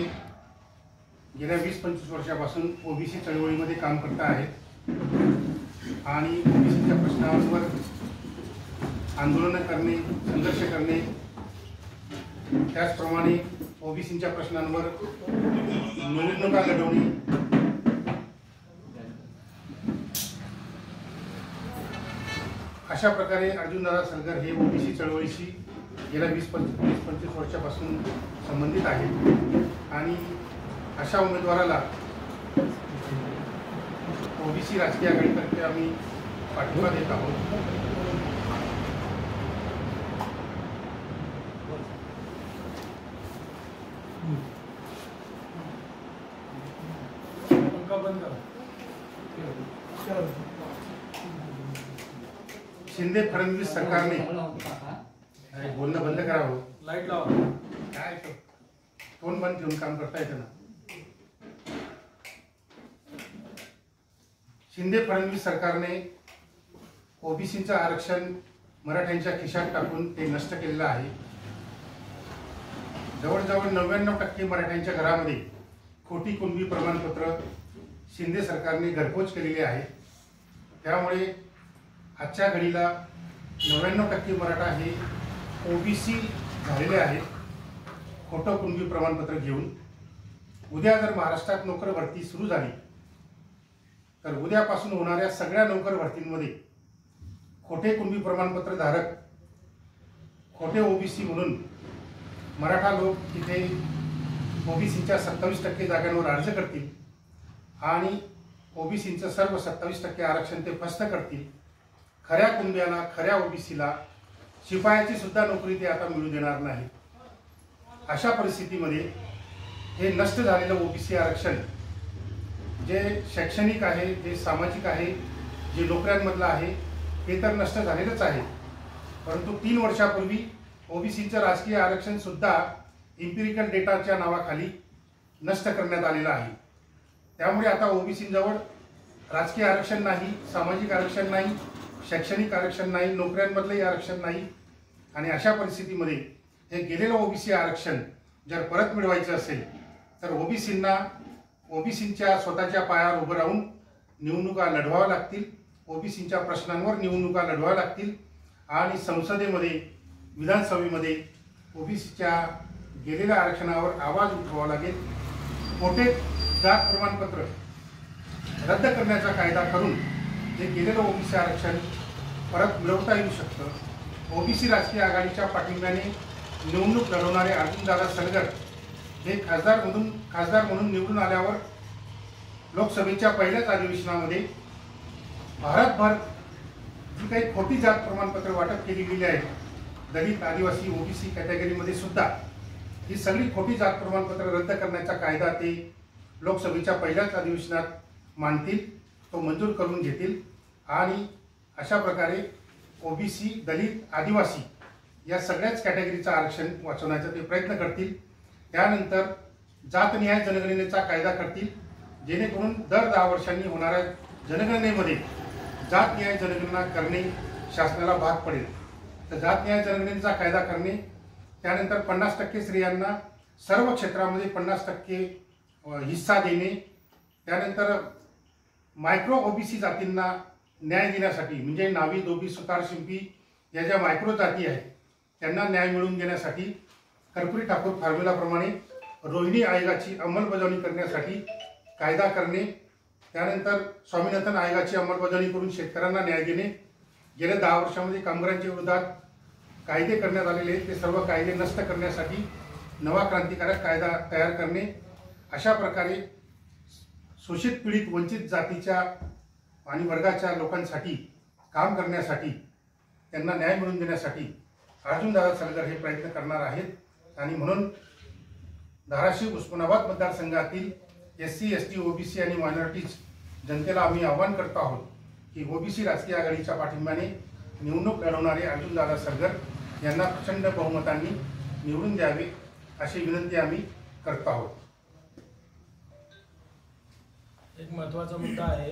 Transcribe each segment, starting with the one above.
गेल्या 20-25 वर्षापासून ओबीसी चळवळीमध्ये काम करत आहेत आणि ओबीसीच्या प्रश्नांवर आंदोलन करणे, संघर्ष करणे, त्याचप्रमाणे ओबीसीच्या प्रश्नांवर निवडणुका लढवणे, अशा प्रकारे अर्जुनदादा सलगर हे ओबीसी चळवळीशी गेल्या 20-25 वर्षापासून संबंधित आहेत आणि अशा उमेदवाराला ओबीसी राजकीय आघाडीतर्फे आम्ही पाठिंबा देत आहोत। शिंदे फडणवीस सरकारने बोलणं बंद करावं, लाईट लावा, काय फोन बंद ठेवून काम करता येतं ना। शिंदे फडणवीस सरकारने ओबीसीचं आरक्षण मराठ्यांच्या खिशात टाकून ते नष्ट केलेलं आहे। जवळजवळ 99% मराठ्यांच्या घरामध्ये खोटी कुणबी प्रमाणपत्र शिंदे सरकारने घरपोच केलेले आहे। त्यामुळे आजच्या घडीला 99% मराठा हे ओबीसी झालेले आहेत खोटं कुणबी प्रमाणपत्र घेऊन। उद्या जर महाराष्ट्रात नोकर भरती सुरू झाली तर उद्यापासून होणाऱ्या सगळ्या नोकर भरतींमध्ये खोटे कुणबी प्रमाणपत्र धारक, खोटे ओबीसी म्हणून मराठा लोक तिथे ओबीसीच्या 27% जागांवर अर्ज करतील आणि ओबीसीचं सर्व 27% आरक्षण ते फस्त करतील। खऱ्या कुणब्याला, खऱ्या ओबीसीला शिपायाची सुद्धा नोकरी ते आता मिळू देणार नाही। अशा परिस्थितीमध्ये हे नष्ट झालेलं ओबीसी आरक्षण जे शैक्षणिक आहे, जे सामाजिक आहे, जे नोकऱ्यांमधलं आहे ते तर नष्ट झालेलंच आहे, परंतु 3 वर्षापूर्वी ओबीसीचं राजकीय आरक्षण सुद्धा इम्पिरिकल डेटाच्या नावाखाली नष्ट करण्यात आलेलं आहे। त्यामुळे आता ओबीसीजवळ राजकीय आरक्षण नाही, सामाजिक आरक्षण नाही, शैक्षणिक आरक्षण नाही, नोकऱ्यांमधलंही आरक्षण नाही आणि अशा परिस्थितीमध्ये हे गेलेलं ओबीसी आरक्षण जर परत मिळवायचं असेल तर ओबीसींच्या स्वतःच्या पायावर उभं राहून निवडणुका लढवाव्या लागतील, ओबीसींच्या प्रश्नांवर निवडणुका लढवाव्या लागतील आणि संसदेमध्ये, विधानसभेमध्ये ओबीसीच्या गेलेल्या आरक्षणावर आवाज उठवावा लागेल। खोटे जात प्रमाणपत्र रद्द करण्याचा कायदा करून जे गेलेलं ओबीसी आरक्षण परत मिळवता येऊ शकतं। ओबीसी राजकीय आघाडीच्या पाठिंब्याने निवडणूक लढवणारे अर्जुनदादा सलगर हे खासदार म्हणून निवडून आल्यावर लोकसभेच्या पहिल्याच अधिवेशनामध्ये भारतभर जी काही खोटी जात प्रमाणपत्र वाटप केली गेली आहेत, दलित, आदिवासी, ओबीसी कॅटेगरीमध्ये सुद्धा ही सगळी खोटी जात प्रमाणपत्र रद्द करण्याचा कायदा ते लोकसभेच्या पहिल्याच अधिवेशनात मांडतील, तो मंजूर करून घेतील आणि अशा प्रकारे ओबीसी, दलित, आदिवासी या सगळ्याच कॅटेगरीचं आरक्षण वाचवण्याचा ते प्रयत्न करतील। त्यानंतर जातनिहाय जनगणनेचा कायदा करतील, जेणेकरून दर 10 वर्षांनी होणाऱ्या जनगणनेमध्ये जातनिहाय जनगणना करणे शासनाला भाग पडेल। तर जातनिहाय जनगणनेचा कायदा करणे, त्यानंतर 50% स्त्रियांना सर्व क्षेत्रामध्ये 50% हिस्सा देणे, त्यानंतर मायक्रो ओबीसी जातींना न्याय देण्यासाठी म्हणजे नावी, धोबी, सुतार, शिंपी या ज्या मायक्रो जाती आहेत त्यांना न्याय मिळवून देण्यासाठी कर्पूरी ठाकूर फॉर्म्युलाप्रमाणे रोहिणी आयोगाची अंमलबजावणी करण्यासाठी कायदा करणे, त्यानंतर स्वामीनाथन आयोगाची अंमलबजावणी करून शेतकऱ्यांना न्याय देणे, गेल्या 10 वर्षांमध्ये कामगारांच्या विरोधात कायदे करण्यात आलेले ते सर्व कायदे नष्ट करण्यासाठी नवा क्रांतिकारक कायदा तयार करणे, अशा प्रकारे शोषित, पीडित, वंचित जातीच्या आणि वर्गाच्या लोकांसाठी काम करण्यासाठी, त्यांना न्याय मिळवून देण्यासाठी अर्जुनदादा सलगर हे प्रयत्न करणार आहेत। आणि म्हणून धाराशिव, उस्मानाबाद मतदारसंघातील SC, ST, ओबीसी आणि मायनॉरिटीज जनतेला आम्ही आवाहन करतो आहोत की ओबीसी राजकीय आघाडीच्या पाठिंब्याने निवडणूक लढवणारे अर्जुनदादा सलगर यांना प्रचंड बहुमतांनी निवडून द्यावे अशी विनंती आम्ही करतो आहोत। एक महत्त्वाचा मुद्दा आहे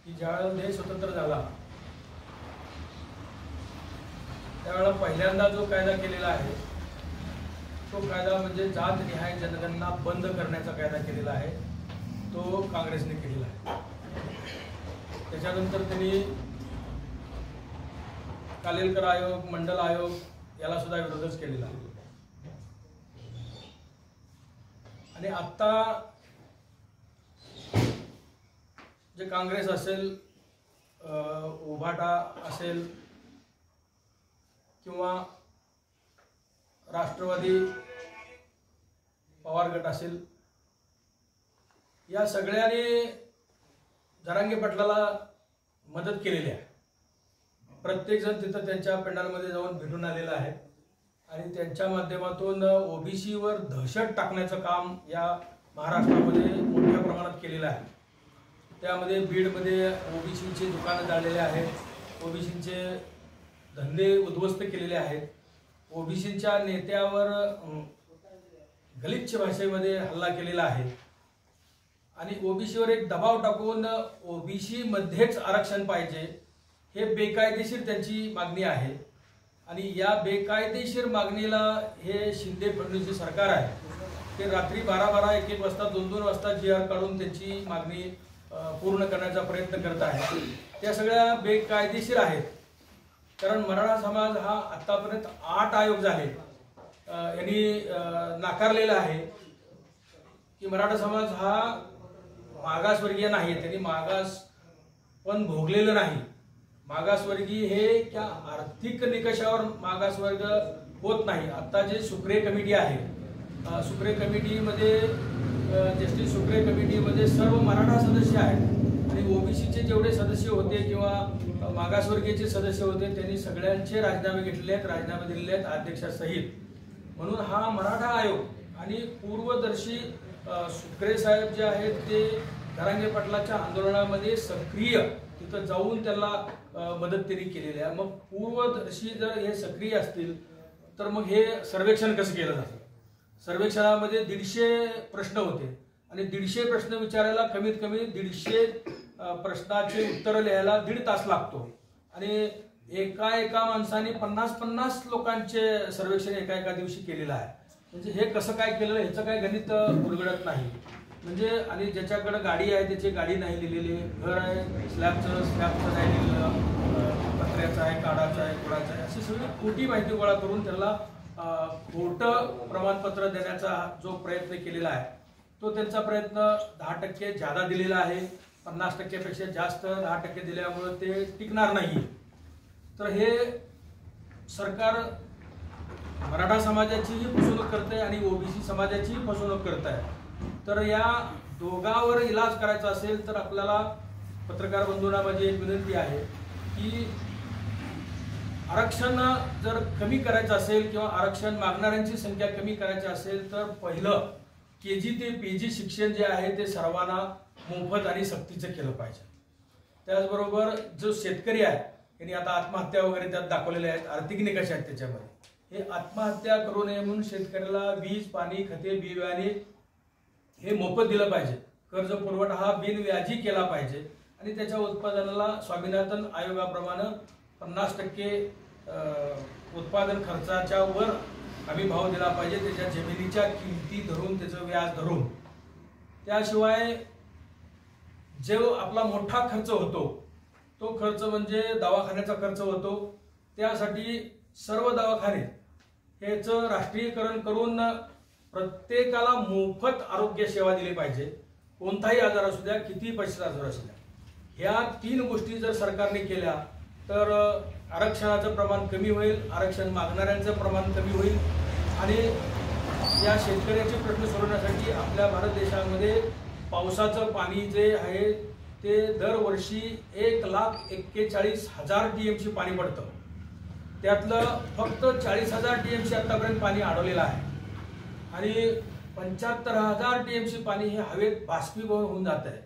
की ज्यावेळेला देश स्वतंत्र झाला त्यावेळेला पहिल्यांदा जो कायदा केलेला आहे तो कायदा म्हणजे जातनिहाय जनगणना बंद करण्याचा कायदा केलेला आहे, तो काँग्रेसने केलेला आहे. त्याच्यानंतर त्यांनी कालेलकर आयोग, मंडल आयोग याला सुद्धा विरोधच केलेला आहे. आणि आता जे काँग्रेस असेल, उभाटा असेल किंवा राष्ट्रवादी पवार गट असेल, या सगळ्यांनी जरांगे पाटलाला मदत केलेली आहे. प्रत्येकजण तिथं त्यांच्या पेंडालमध्ये जाऊन भेटून आलेला आहे आणि त्यांच्या माध्यमातून ओबीसीवर दहशत टाकण्याचं काम या महाराष्ट्रामध्ये मोठ्या प्रमाणात केलेलं आहे. त्यामध्ये बीडमध्ये ओबीसींची दुकानं जाळलेली आहेत, ओबीसींचे धंदे उद्ध्वस्त केलेले आहेत, ओबीसींच्या नेत्यावर गलिच्छ भाषेमध्ये हल्ला केलेला आहे आणि ओबीसीवर एक दबाव टाकून ओबीसी मध्येच आरक्षण पाहिजे हे बेकायदेशीर त्यांची मागणी आहे. आणि या बेकायदेशीर मागणीला हे शिंदे फडणवीस सरकार आहे ते रात्री 12-12, 1-1 वाजता, 2-2 वाजता GR काढून त्यांची मागणी पूर्ण करण्याचा प्रयत्न करत आहे. त्या सगळ्या बेकायदेशीर आहेत. कारण मराठा समाज हा आतापर्यंत 8 आयोग झाले यांनी नाकारलेला आहे की मराठा समाज हा मागासवर्गीय नाही. त्यांनी मागास पण भोगलेलं नाही. मागासवर्गीय हे त्या आर्थिक निकषावर मागासवर्ग होत नाही. आता जे सुक्रे कमिटी आहे, सुक्रे कमिटीमध्ये जस्टिस सुक्रे कमिटीमध्ये सर्व मराठा सदस्य आहेत आणि ओबीसीचे जेवढे सदस्य होते किंवा मागासवर्गीयचे सदस्य होते त्यांनी सगळ्यांचे राजीनामे घेतलेले आहेत, राजीनामे दिलेले आहेत अध्यक्षासहित. म्हणून हा मराठा आयोग आणि पूर्वदर्शी सुक्रे साहेब जे आहेत ते जरांगे पाटलाच्या आंदोलनामध्ये सक्रिय तिथं जाऊन त्याला मदत त्यांनी केलेली आहे. मग पूर्वदर्शी जर हे सक्रिय असतील तर मग हे सर्वेक्षण कसं केलं जातं? सर्वेक्षणामध्ये 150 प्रश्न होते आणि 150 प्रश्न विचारायला कमीत कमी 150 प्रश्नाचे उत्तर लिहायला 1.5 तास लागतो आणि एका माणसाने 50 लोकांचे सर्वेक्षण एका दिवशी केलेलं आहे. म्हणजे हे कसं काय केलेलं ह्याचं काय गणित उलगडत नाही. म्हणजे आणि ज्याच्याकडे गाडी आहे त्याची गाडी नाही लिहिलेली, घर आहे स्लॅबचं नाही लिहिलेलं, पत्र्याचं आहे, काडाचं आहे, कुडाचं आहे, अशी सगळी खोटी माहिती गोळा करून त्याला खोटं प्रमाणपत्र देण्याचा जो प्रयत्न केलेला आहे तो त्यांचा प्रयत्न 10% जादा दिलेला आहे. 50% पेक्षा जास्त 10% दिल्यामुळे ते टिकणार नाही. तर हे सरकार मराठा समाजाचीही फसवणूक करते आणि ओबीसी समाजाचीही फसवणूक करत आहे. तर या दोघांवर इलाज करायचा असेल तर आपल्याला पत्रकार बंधूंना माझी एक विनंती आहे की आरक्षण जर कमी करायचं असेल किंवा आरक्षण मागणाऱ्यांची संख्या कमी करायची असेल तर पहिलं KG ते PG शिक्षण जे आहे ते सर्वांना मोफत आणि सक्तीचं केलं पाहिजे. त्याचबरोबर जो शेतकरी आहे यांनी आता आत्महत्या वगैरे त्यात दाखवलेल्या आहेत, आर्थिक निकष आहेत त्याच्यामध्ये, हे आत्महत्या करू नये म्हणून शेतकऱ्याला वीज, पाणी, खते, बियाणे हे मोफत दिलं पाहिजे. कर्ज पुरवठा हा बिनव्याजी केला पाहिजे आणि त्याच्या उत्पादनाला स्वामीनाथन आयोगाप्रमाणे 50% उत्पादन खर्चाच्या वर हमी भाव दिला पाहिजे, त्याच्या जमिनीच्या किमती धरून, त्याचं व्याज धरून. त्याशिवाय जो आपला मोठा खर्च होतो तो खर्च म्हणजे दवाखान्याचा खर्च होतो. त्यासाठी सर्व दवाखाने ह्याचं राष्ट्रीयकरण करून प्रत्येकाला मोफत आरोग्य सेवा दिली पाहिजे. कोणताही आजार असू द्या, किती पैशाचा आजार असू द्या. ह्या 3 गोष्टी जर सरकारने केल्या तर आरक्षणाचं प्रमाण कमी होईल, आरक्षण मागणाऱ्यांचं प्रमाण कमी होईल आणि या शेतकऱ्याचे प्रश्न सोडवण्यासाठी आपल्या भारत देशामध्ये पावसाचं पाणी जे आहे ते दरवर्षी 1,41,000 TMC पाणी पडतं. त्यातलं फक्त 40,000 TMC आतापर्यंत पाणी अडवलेलं आहे आणि 75,000 TMC पाणी हे हवेत बाष्पीभवन होऊन जात आहे.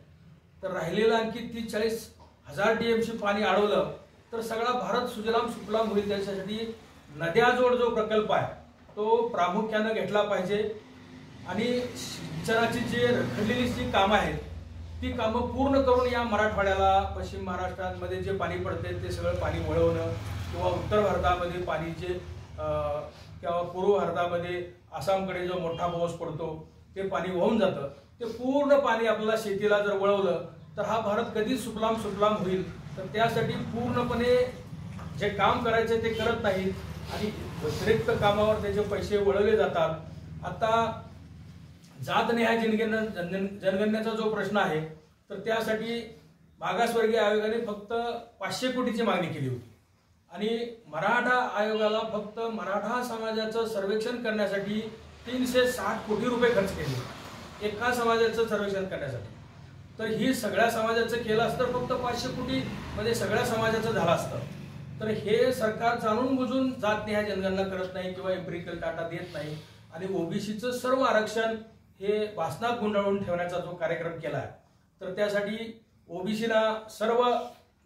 तर राहिलेलं आणखी 30-40,000 TMC पाणी अडवलं तर सगळा भारत सुजलाम सुफलाम होईल. त्याच्यासाठी नद्याजोड जो प्रकल्प आहे तो प्रामुख्यानं घेतला पाहिजे आणि सिंचनाची जी रखडलेली जी कामं आहेत ती कामं पूर्ण करून या मराठवाड्याला, पश्चिम महाराष्ट्रामध्ये जे पाणी पडते ते सगळं पाणी वळवणं किंवा उत्तर भारतामध्ये पाणीचे किंवा पूर्व भारतामध्ये आसामकडे जो मोठा पाऊस पडतो ते पाणी वाहून जातं, ते पूर्ण पाणी आपल्याला शेतीला जर वळवलं तर हा भारत कधीच सुफलाम सुफलाम होईल. तर त्यासाठी पूर्णपणे जे काम करायचे ते करत नाहीत आणि व्यतिरिक्त कामावर त्याचे पैसे वळवले जातात. आता जातनिहाय जनगणनेचा जो प्रश्न आहे तर त्यासाठी मागासवर्गीय आयोगाने फक्त 500 कोटीची मागणी केली होती आणि मराठा आयोगाला फक्त मराठा समाजाचं सर्वेक्षण करण्यासाठी 360 कोटी रुपये खर्च केले एका समाजाचं सर्वेक्षण करण्यासाठी. तर ही सगळ्या समाजाचं केलं असतं फक्त 500 कोटी मध्ये सगळ्या समाजाचं झालं असतं. तर हे सरकार जाणून बुजून जातनिहाय जनगणना करत नाही किंवा एम्पिरिकल डाटा देत नाही आणि ओबीसीचं सर्व आरक्षण हे वासनात गुंडाळून ठेवण्याचा जो कार्यक्रम केला आहे तर त्यासाठी ओबीसीला सर्व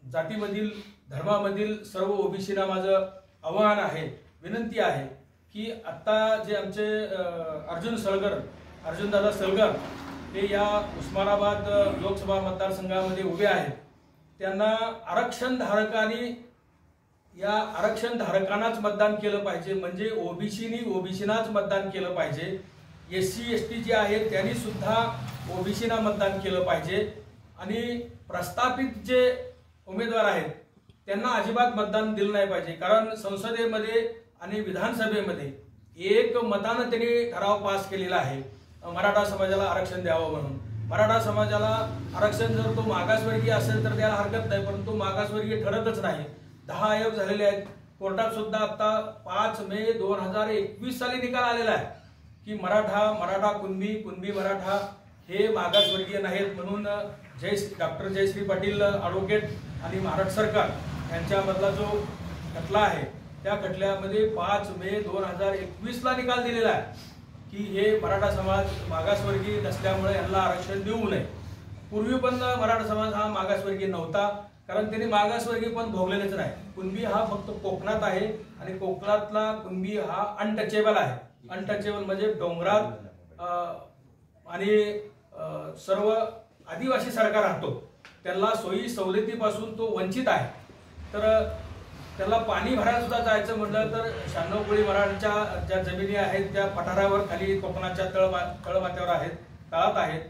जातीमधील धर्मामधील सर्व ओबीसीला माझं आव्हान आहे, विनंती आहे की आता जे आमचे अर्जुनदादा सलगर हे या उस्मानाबाद लोकसभा मतदारसंघामध्ये उभे आहेत, त्यांना आरक्षण धारकांनाच मतदान केलं पाहिजे. म्हणजे ओबीसीनाच मतदान केलं पाहिजे. SC ST जे आहेत त्यांनी सुद्धा ओबीसीना मतदान केलं पाहिजे आणि प्रस्थापित जे उमेदवार आहेत त्यांना अजिबात मतदान दिलं नाही पाहिजे. कारण संसदेमध्ये आणि विधानसभेमध्ये एक मतानं त्यांनी ठराव पास केलेला आहे मराठा समाजाला आरक्षण द्यावं म्हणून. मराठा समाजाला आरक्षण जर तो मागासवर्गीय असेल तर त्याला हरकत नाही, परंतु मागासवर्गीय ठरतच नाही. 10 आयोग झालेले आहेत. कोर्टात सुद्धा आता 5 मे 2021 साली निकाल आलेला आहे की मराठा कुणबी मराठा हे मागासवर्गीय नाहीत म्हणून डॉक्टर जयश्री पाटील ॲडव्होकेट आणि महाराष्ट्र सरकार यांच्यामधला जो खटला आहे त्या खटल्यामध्ये 5 मे 2021 ला निकाल दिलेला आहे की हे मराठा समाज मागासवर्गीय नसल्यामुळे यांना आरक्षण देऊ नये. पूर्वी पण मराठा समाज हा मागासवर्गीय नव्हता, कारण त्यांनी मागासवर्गीय पण भोगलेलेच नाही. कुणबी हा फक्त कोकणात आहे आणि कोकणातला कुणबी हा अनटचेबल आहे. अनटचेबल म्हणजे डोंगरात आणि सर्व आदिवासी सरकार राहतो, त्याला सोयी सवलतीपासून तो वंचित आहे. तर त्याला पाणी भरायला सुद्धा जायचं म्हटलं तर 96 कोळी मराठ्याच्या ज्या जमिनी आहेत त्या पठारावर खाली कोकणाच्या तळमाथ्यावर आहेत, तळात आहेत,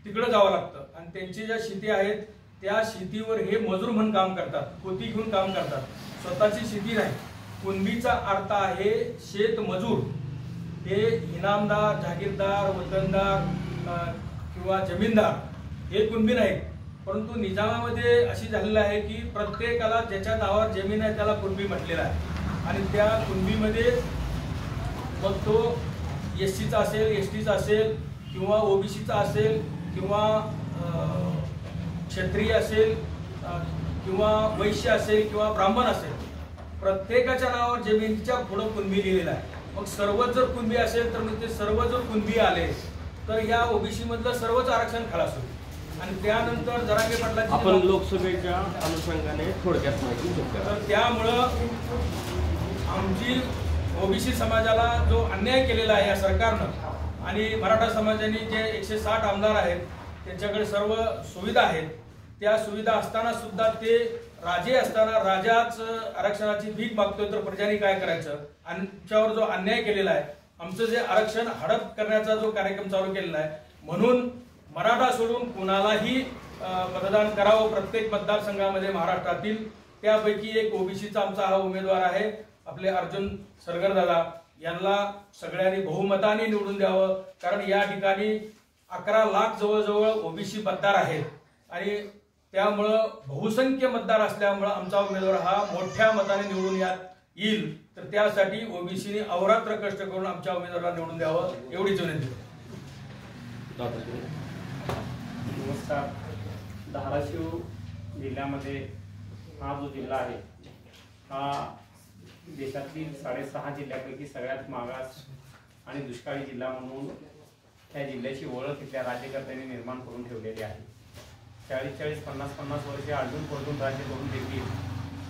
तिकडे जावं लागतं. आणि त्यांची ज्या शेती आहेत त्या शेतीवर हे मजूर म्हणून काम करतात, पोती घेऊन काम करतात, स्वतःची शेती नाही. कुणबीचा अर्थ आहे शेत मजूर. हे इनामदार, जागीरदार, वतनदार किंवा जमीनदार हे कुणबी नाहीत. परंतु निजामामध्ये अशी झालेलं आहे की प्रत्येकाला ज्याच्या नावावर जमीन आहे त्याला कुणबी म्हटलेला आहे आणि त्या कुणबीमध्ये मग तो SCचा असेल, STचा असेल किंवा OBCचा असेल किंवा क्षत्रिय असेल किंवा वैश्य असेल किंवा ब्राह्मण असेल, प्रत्येकाच्या नावावर जमिनीच्या पुढं कुणबी लिहिलेला आहे. मग सर्वच जर कुणबी असेल तर मग ते सर्व जर कुणबी आले तर या OBC मधलं सर्वच आरक्षण खलास होईल. आणि त्यानंतर जरांगे पाटलांची आपण लोकसभेच्या अनुषंगाने थोडक्यात माहिती घेऊ. तर त्यामुळं आमची OBC समाजाला जो अन्याय केलेला आहे या सरकारनं आणि मराठा समाजाने जे 160 आमदार आहेत त्यांच्याकडे सर्व सुविधा आहेत, त्या सुविधा असताना सुद्धा ते राजे असताना राजाच आरक्षणाची भीक मागतोय तर प्रजाने काय करायचं. आमच्यावर जो अन्याय केलेला आहे, आमचं जे आरक्षण हडप करण्याचा जो कार्यक्रम चालू केलेला आहे, म्हणून मराठा सोडून कुणालाही मतदान करावं प्रत्येक मतदारसंघामध्ये महाराष्ट्रातील. त्यापैकी एक OBCचा आमचा हा उमेदवार आहे आपले अर्जुन सलगर दादा, यांना सगळ्यांनी बहुमताने निवडून द्यावं. कारण या ठिकाणी 11 लाख जवळजवळ OBC मतदार आहेत आणि त्यामुळं बहुसंख्य मतदार असल्यामुळं आमचा उमेदवार हा मोठ्या मताने निवडून येईल. तर त्यासाठी OBCने अहोरात्र कष्ट करून आमच्या उमेदवाराला निवडून द्यावं एवढीच विनंती. नमस्कार. धाराशिव जिल्ह्यामध्ये हा जो जिल्हा आहे हा देशातील 6.5 जिल्ह्यापैकी सगळ्यात मागास आणि दुष्काळी जिल्हा म्हणून त्या जिल्ह्याची ओळख इथल्या राज्यकर्त्यांनी निर्माण करून ठेवलेली आहे. 40-40, 50-50 वर्षे अजून पडून राज्य करून देखील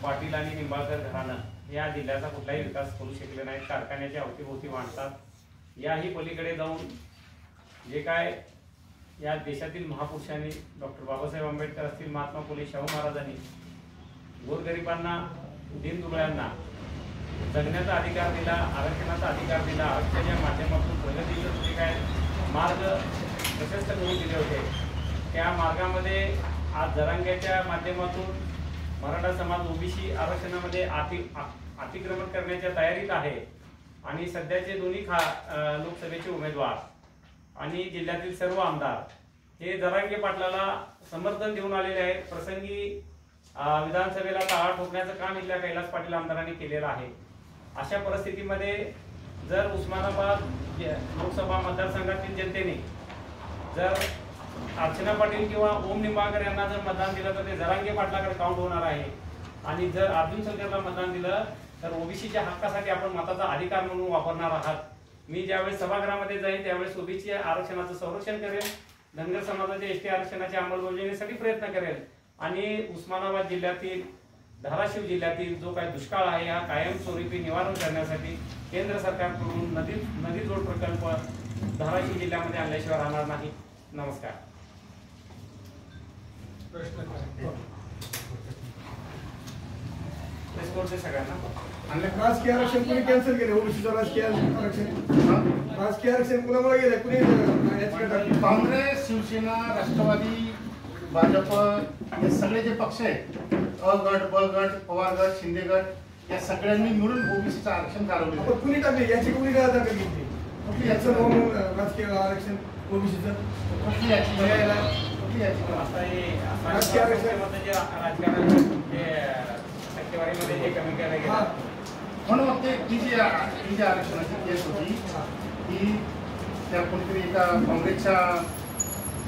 पाटील आणि निंबाळकर घराणं या जिल्ह्याचा कुठलाही विकास करू शकले नाहीत. कारखान्याच्या अवतीभोवती मांडतात. याही पलीकडे जाऊन जे काय या देशातील महापुरुषांनी डॉक्टर बाबासाहेब आंबेडकर असतील, महात्मा फुले शाहू महाराजांनी गोरगरिबांना, दीनदुबळ्यांना जगण्याचा अधिकार दिला, आरक्षणाचा अधिकार दिला, आरक्षणाच्या माध्यमातून स्पष्ट करून दिले होते. त्या मार्गामध्ये आज जरांग्याच्या माध्यमातून मराठा समाज ओबीसी आरक्षणामध्ये अतिक्रमण करण्याच्या तयारीत आहे आणि सध्याचे दोन्ही लोकसभेचे उमेदवार आणि जिल्ह्यातील सर्व आमदार हे जरांगे पाटलाला समर्थन देऊन आलेले आहेत. प्रसंगी विधानसभेला टाळा ठोकण्याचं काम इथल्या कैलास पाटील आमदारांनी केलेलं आहे. अशा परिस्थितीमध्ये जर उस्मानाबाद लोकसभा मतदारसंघातील जनतेने जर अर्चना पाटील किंवा ओम निंबाळकर यांना जर मतदान दिलं तर ते जरांगे पाटलाकडे काउंट होणार आहे आणि जर अर्जुन सलगरला मतदान दिलं तर ओबीसीच्या हक्कासाठी आपण मताचा अधिकार म्हणून वापरणार आहात. मी ज्यावेळेस सभागृहामध्ये जाईन त्यावेळेस ओबीसी आरक्षणाचं संरक्षण करेल, धनगर समाजाच्या एसटी आरक्षणाच्या अंमलबजावणीसाठी प्रयत्न करेल आणि उस्मानाबाद जिल्ह्यातील धाराशिव जिल्ह्यातील जो काही दुष्काळ आहे हा कायमस्वरूपी निवारण करण्यासाठी केंद्र सरकारकडून नदी जोड प्रकल्प धाराशिव जिल्ह्यामध्ये आणल्याशिवाय राहणार नाही. नमस्कार. सगळ्यांना राजकीय आरक्षण कुणी कॅन्सल केले? ओबीसीचं राजकीय आरक्षण कुणामुळे गेलं? कुणी काँग्रेस, शिवसेना, राष्ट्रवादी, भाजप हे सगळे जे पक्ष आहेत, अ गट, ब गट, पवार गट, शिंदे गट या सगळ्यांनी मिळून ओबीसीचं आरक्षण काढवलं. कुणी टाकले याची कुणी दखल घेतली? याचं राजकीय आरक्षण ओबीसीचं राजकीय राजकारण टक्केवारीमध्ये जे कमी केलं गेलं म्हणून ते ही जी आरक्षणाची केस होती ती त्या कोणतरी एका काँग्रेसच्या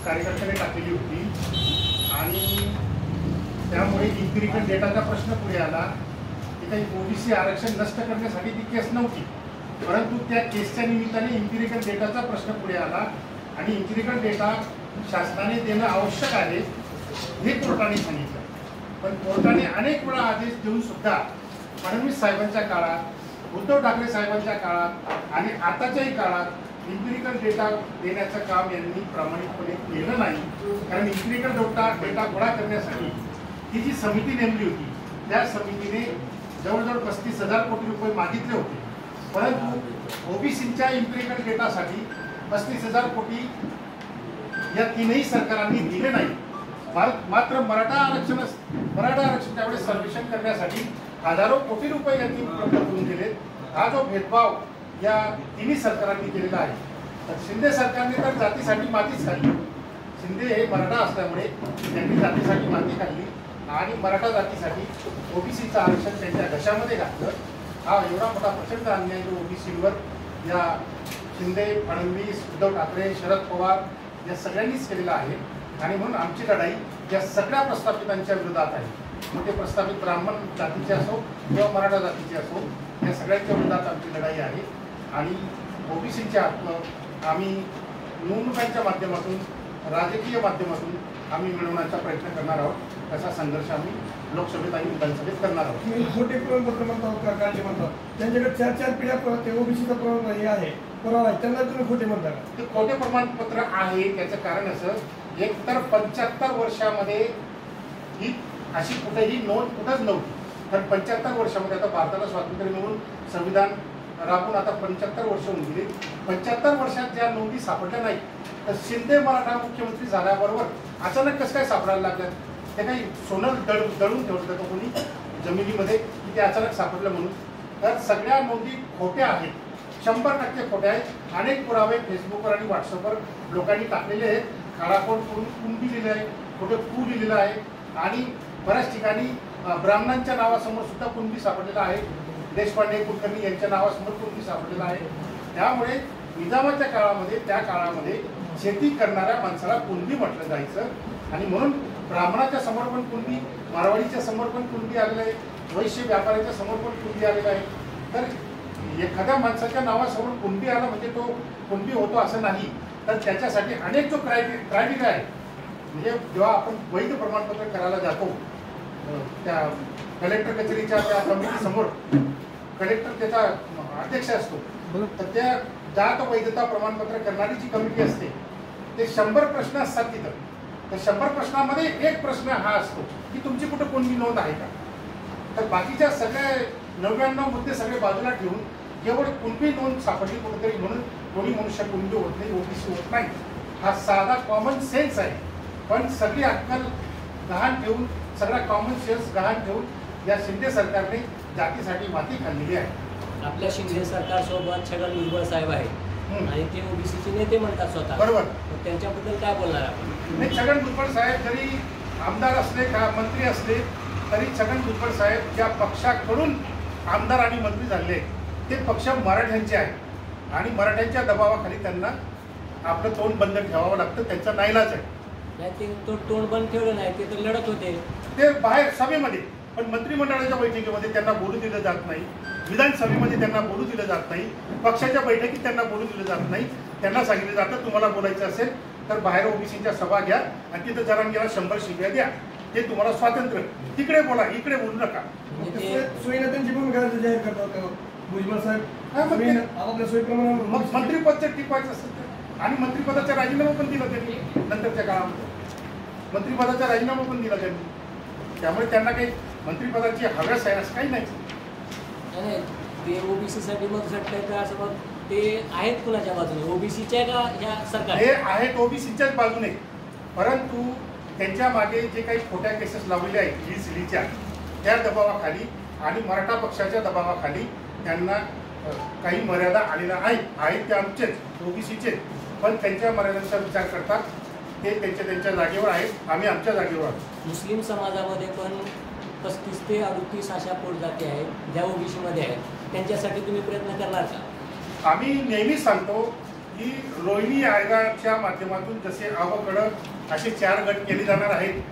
कार्यकर्त्याने टाकलेली होती आणि त्यामुळे इम्पिरिकल डेटाचा प्रश्न पुढे आला की काही ओबीसी आरक्षण नष्ट करण्यासाठी ती केस नव्हती, परंतु त्या केसच्या निमित्ताने इम्पिरिकल डेटाचा प्रश्न पुढे आला आणि इम्पिरिकल डेटा शासनाने देणं आवश्यक आहे हे कोर्टाने सांगितलं. पण कोर्टाने अनेक वेळा आदेश देऊन सुद्धा फडणवीस साहेबांच्या काळात, उद्धव ठाकरे साहेबांच्या काळात आणि आताच्याही काळात इम्पिरिकल डेटा देण्याचं काम यांनी प्रामाणिकपणे केलं नाही. कारण इम्पिरिकल डेटा गोळा करण्यासाठी ही जी समिती नेमली होती त्या समितीने जवळजवळ 35,000 कोटी रुपये मागितले होते, परंतु ओबीसीच्या इम्पिरिकल डेटासाठी 35,000 कोटी या तीनही सरकारांनी दिले नाही. मात्र मराठा आरक्षण त्यावेळेस सर्वेक्षण करण्यासाठी हजारो कोटी रुपये यांनी उपलब्ध करून दिले. हा जो भेदभाव या तिन्ही सरकारांनी केलेला आहे. तर शिंदे सरकारने तर जातीसाठी मातीच खाल्ली. शिंदे हे मराठा असल्यामुळे त्यांनी जातीसाठी माती खाल्ली आणि मराठा जातीसाठी ओबीसीचं आरक्षण त्यांच्या घशामध्ये घातलं. हा एवढा मोठा प्रचंड अन्याय जो ओबीसीवर या शिंदे, फडणवीस, उद्धव ठाकरे, शरद पवार या सगळ्यांनीच केलेला आहे आणि म्हणून आमची लढाई या सगळ्या प्रस्थापितांच्या विरोधात आहे. मग ते प्रस्थापित ब्राह्मण जातीचे असो किंवा मराठा जातीचे असो या सगळ्यांच्या विरोधात आमची लढाई आहे आणि ओबीसीचे हक्क आम्ही निवडणुकांच्या माध्यमातून, राजकीय माध्यमातून आम्ही मिळवण्याचा प्रयत्न करणार आहोत. तसा संघर्ष आम्ही लोकसभेत आणि विधानसभेत करणार आहोत. खोटे प्रमाणपत्र म्हणतात काढले म्हणतात त्यांच्याकडे 4 पिढ्या ते ओबीसीचा प्रमाण हे आहे पुरावा आहे, त्यांना तुम्ही खोटे म्हणता का? ते खोटे प्रमाणपत्र आहे त्याचं कारण असं, एक तर 75 वर्षामध्ये ही अशी कुठेही नोंद कुठंच नव्हती. तर 75 वर्षामध्ये आता भारताला स्वातंत्र्य मिळून संविधान राबून आता 75 वर्ष होऊन गेली. 75 वर्षात ज्या नोंदी सापडल्या नाही तर शिंदे मराठा मुख्यमंत्री झाल्याबरोबर अचानक कसं काय सापडायला लागलं? ते काही सोनं दळून ठेवलं का कोणी जमिनीमध्ये की ते अचानक सापडलं म्हणून? तर सगळ्या नोंदी खोट्या आहेत, 100% खोट्या आहेत. अनेक पुरावे फेसबुकवर आणि व्हॉट्सअपवर लोकांनी टाकलेले आहेत. काळाकोड करून कुंडी लिहिलं आहे, खोटे कू लिहिलेलं आहे आणि बऱ्याच ठिकाणी ब्राह्मणांच्या नावासमोर सुद्धा कुंडी सापडलेला आहे. देशपांडे, कुलकर्णी यांच्या नावासमोर कुंडी सापडलेला आहे. त्यामुळे निजामाच्या काळामध्ये, त्या काळामध्ये शेती करणाऱ्या माणसाला कुंडी म्हटलं जायचं आणि म्हणून ब्राह्मणाच्या समोर पण कुंडी, मारवाडीच्या समोर पण कुंडी आलेलं आहे, वैश्य व्यापाऱ्याच्या समोर पण कुंडी आलेलं आहे. तर एखाद्या माणसाच्या नावासमोर कुंडी आला म्हणजे तो कुंडी होतो असं नाही. तर त्याच्यासाठी अनेक जो क्रायटेरिया आहे, म्हणजे जेव्हा आपण वैध प्रमाणपत्र करायला जातो त्या कलेक्टर कचेरीच्या त्या कमिटीसमोर कलेक्टर त्याचा अध्यक्ष असतो, तर त्या जात वैधता प्रमाणपत्र करणारी जी कमिटी असते ते 100 प्रश्न असतात तिथं. तर 100 प्रश्नामध्ये एक प्रश्न हा असतो की तुमची कुठं कोणती नोंद आहे का? तर बाकीच्या सगळे 99 मुद्दे सगळे बाजूला ठेवून केवळ कुणबी नोंद सापडली कुठेतरी म्हणून कोणी मनुष्य कुणबी होत नाही, ओबीसी होत नाही. हा साधा कॉमन सेन्स आहे, पण सगळी अक्कल गहाण ठेवून, सगळा कॉमन सेन्स गहाण ठेवून या शिंदे सरकारने जातीसाठी माती खाल्लेली आहे. आपल्या शिंदे सरकार सोबत छगन भुजबळ साहेब आहेत आणि ते ओबीसीचे नेते म्हणतात स्वतः. बरोबर. मग त्यांच्याबद्दल काय बोलणार आपण? नाही, छगन भुजबळ साहेब जरी आमदार असले का मंत्री असले तरी छगन भुजबळ साहेब ज्या पक्षाकडून आमदार आणि मंत्री झाले ते पक्ष मराठ्यांचे आहे आणि मराठ्यांच्या दबावाखाली त्यांना आपलं तोंड बंद ठेवावं लागतं, त्यांचा नाईलाज आहे. नाही, ते तो तोंड बंद ठेवलं नाही, ते तर लढत होते. ते बाहेर सभेमध्ये, पण मंत्रिमंडळाच्या बैठकीमध्ये त्यांना बोलू दिलं जात नाही, विधानसभेमध्ये त्यांना बोलू दिलं जात नाही, पक्षाच्या बैठकीत त्यांना बोलू दिलं जात नाही. त्यांना सांगितलं जातं तुम्हाला बोलायचं असेल तर बाहेर ओबीसीच्या सभा घ्या आणि तिथं जरांगीला 100 शिव्या द्या, ते तुम्हाला स्वातंत्र्य, तिकडे बोला, इकडे बोलू नका. सोयीनं त्यांची भूमिका जाहीर करतात भुजबळ साहेब. हा, मग ते- आपल्या सोयीप्रमाणे मग मंत्रिपदचं टिकवायचं असेल तर, आणि मंत्रिपदाचा राजीनामा पण दिला त्यांनी नंतरच्या काळामध्ये, मंत्रिपदाचा राजीनामा पण दिला त्यांनी. त्यामुळे त्यांना काही मंत्रिपदाची हव्यास आहे असं काही नाही. आणि ते ओबीसीसाठी मग झटतंय का असं, मग ते आहेत कुणाच्या बाजूने, ओबीसीच्या का ह्या सरकार? हे आहेत ओबीसीच्याच बाजूने, परंतु त्यांच्या मागे जे काही खोट्या केसेस लावलेल्या आहेत सिलीच्या, त्या दबावाखाली आणि मराठा पक्षाच्या दबावाखाली त्यांना काही मर्यादा आलेल्या आहेत ते आमचेच ओबीसीचे, पण त्यांच्या मर्यादांचा विचार करतात. ते त्यांच्या जागेवर आहेत, आम्ही आमच्या जागेवर आहोत. मुस्लिम समाजामध्ये पण 35 ते 38 अशा पोटजाती आहेत ज्या ओबीसीमध्ये आहेत, त्यांच्यासाठी तुम्ही प्रयत्न करणार का? आम्ही नेहमीच सांगतो की रोहिणी आयोगाच्या माध्यमातून जसे अवकडं असे 4 गट केले जाणार आहेत,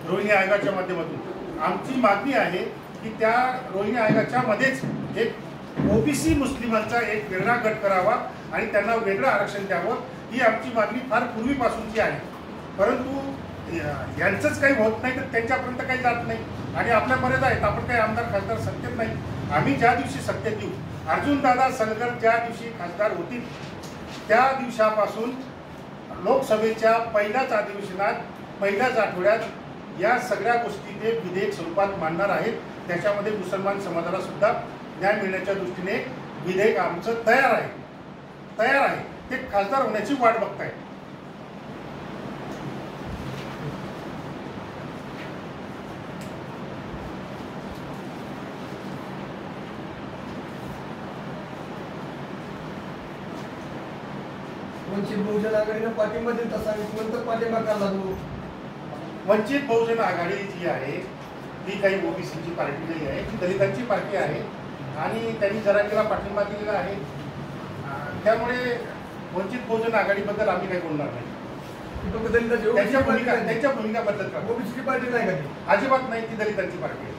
रोहिणी आयोगाच्या माध्यमातून आमची मागणी आहे की त्या रोहिणी आयोगाच्या मध्येच एक ओबीसी मुस्लिमांचा एक वेगळा गट करावा आणि त्यांना वेगळं आरक्षण द्यावं, ही आमची मागणी फार पूर्वीपासूनची आहे. परंतु यांचंच काही होत नाही तर त्यांच्यापर्यंत काही जात नाही आणि आपल्या मर्यादा आहेत. आपण काही आमदार खासदार सत्तेत नाही. आम्ही ज्या दिवशी सत्तेत येऊ, अर्जुनदादा सलगर ज्या दिवशी खासदार होतील त्या दिवसापासून लोकसभेच्या पहिल्याच अधिवेशनात, पहिल्याच आठवड्यात या सगळ्या गोष्टी ते विधेयक स्वरूपात मांडणार आहेत. त्याच्यामध्ये मुसलमान समाजाला सुद्धा न्याय मिळण्याच्या दृष्टीने विधेयक आमचं तयार आहे. ते खासदार होण्याची वाट बघताय. वंचित बहुजन आघाडीनं पाठिंबा देत असावी, नंतर पाठिंबा का लागू? वंचित बहुजन आघाडी जी आहे ती काही ओबीसीची पार्टी नाही आहे, ती दलितांची पार्टी आहे आणि त्यांनी जरांगीला पाठिंबा दिलेला आहे. त्यामुळे वंचित बहुजन आघाडीबद्दल आम्ही काही बोलणार नाही. त्यांच्या भूमिकाबद्दल का? ओबीसीची पार्टी नाही का ती? अजिबात नाही, ती दलितांची पार्टी आहे.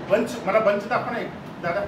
बंच, मला बंच दाखवा ना एक दादा.